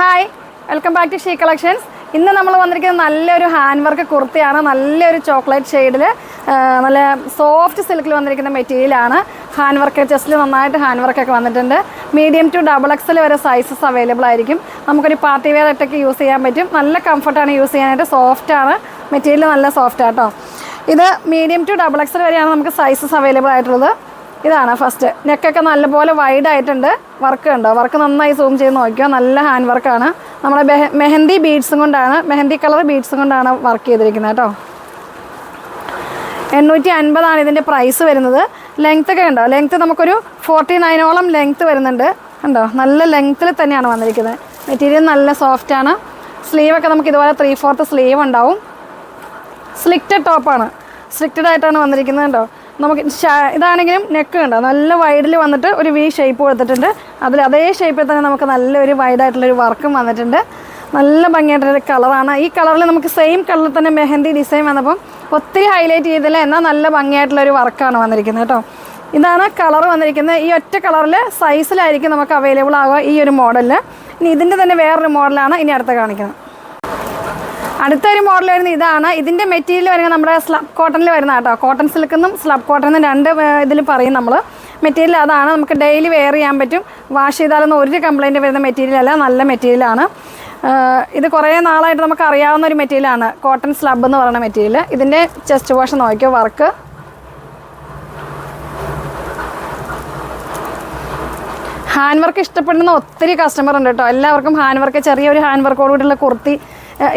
Hi, welcome back to She Collections. ഇന്ന് നമ്മൾ വന്നിരിക്കുന്നത് നല്ലൊരു ഹാൻഡ് വർക്ക് കുർത്തിയാണ്. നല്ലൊരു ചോക്ലേറ്റ് ഷെയ്ഡിൽ നല്ല സോഫ്റ്റ് സിൽക്കിൽ വന്നിരിക്കുന്ന മെറ്റീരിയലാണ്. ഹാൻഡ് വർക്ക് ചെസ്റ്റിൽ നന്നായിട്ട് ഹാൻഡ് വർക്കൊക്കെ വന്നിട്ടുണ്ട്. മീഡിയം ടു XXL വരെ സൈസസ് അവൈലബിൾ ആയിരിക്കും. നമുക്കൊരു പാർട്ടി വെയർ ആയിട്ടൊക്കെ യൂസ് ചെയ്യാൻ പറ്റും. നല്ല കംഫർട്ടാണ് യൂസ് ചെയ്യാനായിട്ട്. സോഫ്റ്റാണ് മെറ്റീരിയൽ, നല്ല സോഫ്റ്റാണ് കേട്ടോ. ഇത് മീഡിയം ടു XXL വരെയാണ് നമുക്ക് സൈസസ് അവൈലബിൾ ആയിട്ടുള്ളത്. ഇതാണ് ഫസ്റ്റ്. നെക്കൊക്കെ നല്ലപോലെ വൈഡ് ആയിട്ടുണ്ട്. വർക്ക് ഉണ്ടോ? വർക്ക് നന്നായി സൂം ചെയ്ത് നോക്കിയോ. നല്ല ഹാൻഡ് വർക്കാണ്. നമ്മുടെ മെഹന്തി ബീഡ്സും കൊണ്ടാണ്, മെഹന്തി കളർ ബീഡ്സും കൊണ്ടാണ് വർക്ക് ചെയ്തിരിക്കുന്നത് കേട്ടോ. 850 ഇതിൻ്റെ പ്രൈസ് വരുന്നത്. ലെങ്ത്ത് ഒക്കെ ഉണ്ടോ? ലെങ്ത്ത് നമുക്കൊരു 49ഓളം ലെങ്ത്ത് വരുന്നുണ്ട്. ഉണ്ടോ? നല്ല ലെങ്ത്തിൽ തന്നെയാണ് വന്നിരിക്കുന്നത്. മെറ്റീരിയൽ നല്ല സോഫ്റ്റാണ്. സ്ലീവൊക്കെ നമുക്ക് ഇതുപോലെ 3/4 സ്ലീവ് ഉണ്ടാവും. സ്ലിക്റ്റഡ് ടോപ്പാണ്. സ്ലിക്റ്റഡ് ആയിട്ടാണ് വന്നിരിക്കുന്നത് കേട്ടോ. നമുക്ക് ഇതാണെങ്കിലും നെക്ക് ഉണ്ടോ? നല്ല വൈഡിൽ വന്നിട്ട് ഒരു വി ഷേപ്പ് കൊടുത്തിട്ടുണ്ട്. അതേ ഷേപ്പിൽ തന്നെ നമുക്ക് നല്ലൊരു വൈഡായിട്ടുള്ളൊരു വർക്കും വന്നിട്ടുണ്ട്. നല്ല ഭംഗിയായിട്ടൊരു കളറാണ്. ഈ കളറിൽ നമുക്ക് സെയിം കളറിൽ തന്നെ മെഹന്തി ഡിസൈൻ വന്നപ്പം ഒത്തിരി ഹൈലൈറ്റ് ചെയ്തില്ല, എന്നാൽ നല്ല ഭംഗിയായിട്ടുള്ളൊരു വർക്കാണ് വന്നിരിക്കുന്നത് കേട്ടോ. ഇതാണ് കളർ വന്നിരിക്കുന്നത്. ഈ ഒറ്റ കളറിൽ സൈസിലായിരിക്കും നമുക്ക് അവൈലബിൾ ആകുക ഈ ഒരു മോഡലിൽ. ഇനി ഇതിൻ്റെ തന്നെ വേറൊരു മോഡലാണ് ഇനി അടുത്ത കാണിക്കുന്നത്. അടുത്തൊരു മോഡൽ വരുന്നത് ഇതാണ്. ഇതിൻ്റെ മെറ്റീരിയൽ വരുന്നത് നമ്മുടെ സ്ലബ് കോട്ടണിൽ വരുന്ന കേട്ടോ. കോട്ടൺ സിൽക്കെന്നും സ്ലബ് കോട്ടണെന്നും രണ്ട് ഇതിലും പറയും നമ്മൾ. മെറ്റീരിയൽ അതാണ്. നമുക്ക് ഡെയിലി വെയർ ചെയ്യാൻ പറ്റും. വാഷ് ചെയ്താലൊന്നും ഒരു കംപ്ലയിൻറ്റ് വരുന്ന മെറ്റീരിയൽ അല്ല, നല്ല മെറ്റീരിയലാണ്. ഇത് കുറേ നാളായിട്ട് നമുക്ക് അറിയാവുന്ന ഒരു മെറ്റീരിയലാണ് കോട്ടൺ സ്ലബ് എന്ന് പറയുന്ന മെറ്റീരിയൽ. ഇതിൻ്റെ ചെസ്റ്റ് പോർഷൻ നോക്കിയോ, വർക്ക് ഹാൻഡ് വർക്ക് ഇഷ്ടപ്പെടുന്ന ഒത്തിരി കസ്റ്റമർ ഉണ്ട് കേട്ടോ. എല്ലാവർക്കും ഹാൻഡ് വർക്ക്, ചെറിയൊരു ഹാൻഡ് വർക്കോടുകൂടിയുള്ള കുർത്തി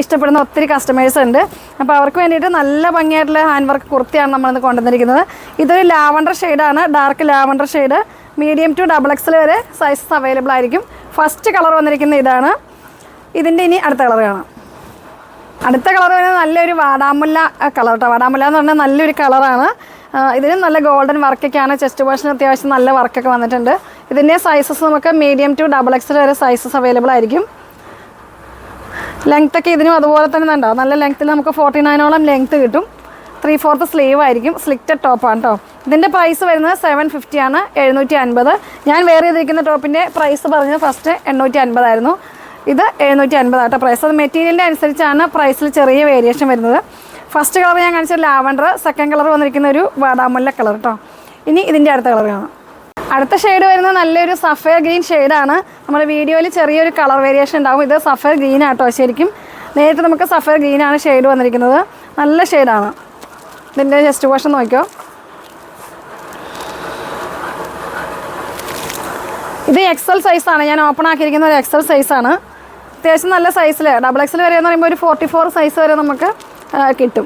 ഇഷ്ടപ്പെടുന്ന ഒത്തിരി കസ്റ്റമേഴ്സ് ഉണ്ട്. അപ്പോൾ അവർക്ക് വേണ്ടിയിട്ട് നല്ല ഭംഗിയായിട്ടുള്ള ഹാൻഡ് വർക്ക് കുർത്തിയാണ് നമ്മളിന്ന് കൊണ്ടുവന്നിരിക്കുന്നത്. ഇതൊരു ലാവണ്ടർ ഷെയ്ഡാണ്, dark lavender shade. Medium to XXL വരെ സൈസസ് അവൈലബിൾ ആയിരിക്കും. ഫസ്റ്റ് കളർ വന്നിരിക്കുന്നത് ഇതാണ്. ഇതിൻ്റെ ഇനി അടുത്ത കളർ കാണാം. അടുത്ത കളർ വരുന്നത് നല്ലൊരു വാടാമുല്ല കളർ കേട്ടോ. വാടാമുല്ല എന്ന് പറഞ്ഞാൽ നല്ലൊരു കളറാണ്. ഇതിനും നല്ല ഗോൾഡൻ വർക്കൊക്കെയാണ്. ചെസ്റ്റ് പോർഷൻ അത്യാവശ്യം നല്ല വർക്കൊക്കെ വന്നിട്ടുണ്ട്. ഇതിൻ്റെ സൈസസ് നമുക്ക് മീഡിയം ടു XXL വരെ സൈസസ് അവൈലബിൾ ആയിരിക്കും. ലെങ്ത്തൊക്കെ ഇതിനും അതുപോലെ തന്നെ ഉണ്ടാവും. നല്ല ലെങ്ത്തിൽ നമുക്ക് 49ഓളം ലെങ്ത്ത് കിട്ടും. 3/4 സ്ലീവ് ആയിരിക്കും. സ്ലിക്റ്റഡ് ടോപ്പാണ് കേട്ടോ. ഇതിൻ്റെ പ്രൈസ് വരുന്നത് 750 ആണ്, 750. ഞാൻ വേറെ ചെയ്തിരിക്കുന്ന ടോപ്പിൻ്റെ പ്രൈസ് പറഞ്ഞത് ഫസ്റ്റ് 850 ആയിരുന്നു. ഇത് 750 ആട്ടോ പ്രൈസ്. അത് മെറ്റീരിയലിൻ്റെ അനുസരിച്ചാണ് പ്രൈസിൽ ചെറിയ വേരിയേഷൻ വരുന്നത്. ഫസ്റ്റ് കളർ ഞാൻ കാണിച്ച ലാവണ്ടർ, സെക്കൻഡ് കളർ വന്നിരിക്കുന്ന ഒരു വാടാമുല്ല കളർ കേട്ടോ. ഇനി ഇതിൻ്റെ അടുത്ത കളർ കാണാം. അടുത്ത ഷെയ്ഡ് വരുന്നത് നല്ലൊരു സഫയർ ഗ്രീൻ ഷെയ്ഡാണ്. നമ്മുടെ വീഡിയോയിൽ ചെറിയൊരു കളർ വേരിയേഷൻ ഉണ്ടാവും. ഇത് സഫയർ ഗ്രീൻ ആട്ടോ. ശരിക്കും നേരിട്ട് നമുക്ക് സഫയർ ഗ്രീനാണ് ഷെയ്ഡ് വന്നിരിക്കുന്നത്. നല്ല ഷെയ്ഡാണ്. ഇതിൻ്റെ ചെസ്റ്റ് പോർഷൻ നോക്കിയോ. ഇത് XL സൈസാണ്. ഞാൻ ഓപ്പൺ ആക്കിയിരിക്കുന്ന ഒരു XL സൈസാണ്. അത്യാവശ്യം നല്ല സൈസിൽ XXL വരെ എന്ന് പറയുമ്പോൾ ഒരു 44 സൈസ് വരെ നമുക്ക് കിട്ടും.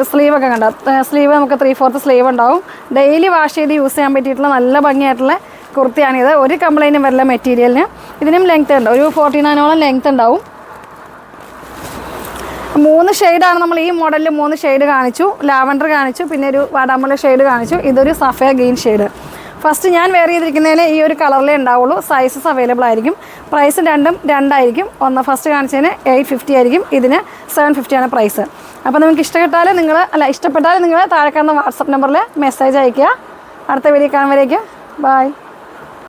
സ്ലീവൊക്കെ കണ്ട സ്ലീവ് നമുക്ക് 3/4 സ്ലീവ് ഉണ്ടാവും. ഡെയിലി വാഷ് ചെയ്ത് യൂസ് ചെയ്യാൻ പറ്റിയിട്ടുള്ള നല്ല ഭംഗിയായിട്ടുള്ള കുർത്തിയാണിത്. ഒരു കംപ്ലൈൻറ്റും വരില്ല മെറ്റീരിയലിന്. ഇതിനും ലെങ്ത്ത് ഉണ്ട്, ഒരു 49ഓളം ലെങ്ത്ത് ഉണ്ടാവും. 3 ഷെയ്ഡാണ് നമ്മൾ ഈ മോഡലിൽ. 3 ഷെയ്ഡ് കാണിച്ചു. ലാവണ്ടർ കാണിച്ചു, പിന്നെ ഒരു വാടാമുല്ല ഷെയ്ഡ് കാണിച്ചു. ഇതൊരു സഫയർ ഗ്രീൻ ഷെയ്ഡ്. ഫസ്റ്റ് ഞാൻ വെയർ ചെയ്തിരിക്കുന്നതിൽ ഈ ഒരു കളറിലേ ഉണ്ടാവുള്ളൂ. സൈസസ് അവൈലബിൾ ആയിരിക്കും. പ്രൈസ് രണ്ടും രണ്ടായിരിക്കും. ഒന്ന് ഫസ്റ്റ് കാണിച്ചതിന് 850 ആയിരിക്കും, ഇതിന് 750 ആണ് പ്രൈസ്. അപ്പോൾ നിങ്ങൾക്ക് ഇഷ്ടപ്പെട്ടാൽ നിങ്ങൾ താഴെ കാണുന്ന വാട്സപ്പ് നമ്പറിൽ മെസ്സേജ് അയയ്ക്കുക. അടുത്ത വീഡിയോ കാണുമ്പോഴേക്കും ബൈ.